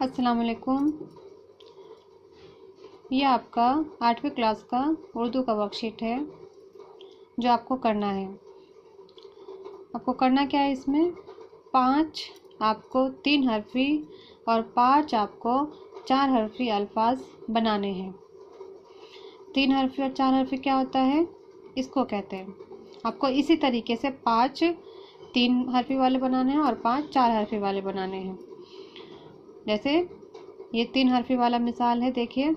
अस्सलाम वालेकुम। ये आपका 8वीं क्लास का उर्दू का वर्कशीट है जो आपको करना है। आपको करना क्या है, इसमें 5 आपको 3 हरफी और 5 आपको 4 हरफी अल्फाज बनाने हैं। 3 हरफी और 4 हरफी क्या होता है, इसको कहते हैं। आपको इसी तरीके से 5 3 हरफी वाले बनाने हैं और 5 4 हरफी वाले बनाने हैं। जैसे ये 3 हरफी वाला मिसाल है, देखिए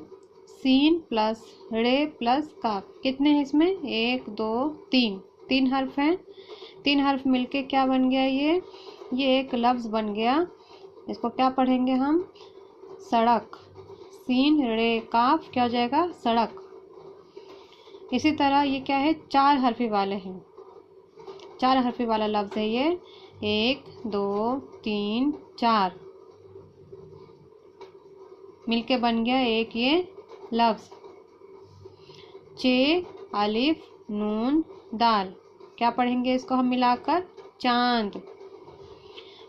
सीन प्लस रे प्लस काफ। कितने हैं इसमें, 1 2 3, 3 हर्फ हैं। 3 हर्फ मिलके क्या बन गया, ये एक लफ्ज़ बन गया। इसको क्या पढ़ेंगे हम, सड़क। सीन रे काफ क्या हो जाएगा, सड़क। इसी तरह ये क्या है, 4 हरफी वाले हैं। 4 हरफी वाला लफ्ज़ है ये, 1 2 3 4 मिलके बन गया एक ये लफ्ज़। चे अलिफ नून दाल, क्या पढ़ेंगे इसको हम मिलाकर, चांद।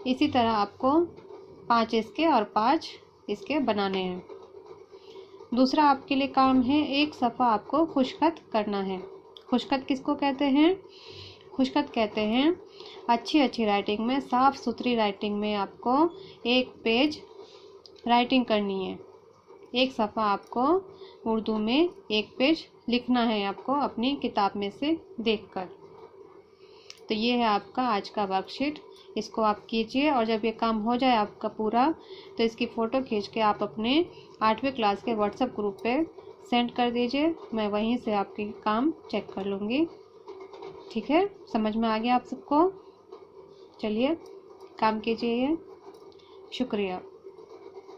इसी तरह आपको 5 इसके और 5 इसके बनाने हैं। दूसरा आपके लिए काम है, एक सफ़ा आपको खुशखत करना है। खुशखत किसको कहते हैं, खुशखत कहते हैं अच्छी राइटिंग में, साफ़ सुथरी राइटिंग में आपको एक पेज राइटिंग करनी है। एक सफ़ा आपको उर्दू में एक पेज लिखना है आपको अपनी किताब में से देखकर। तो ये है आपका आज का वर्कशीट। इसको आप कीजिए और जब ये काम हो जाए आपका पूरा, तो इसकी फ़ोटो खींच के आप अपने 8वीं क्लास के व्हाट्सएप ग्रुप पे सेंड कर दीजिए। मैं वहीं से आपके काम चेक कर लूँगी। ठीक है, समझ में आ गया आप सबको। चलिए काम कीजिए, शुक्रिया।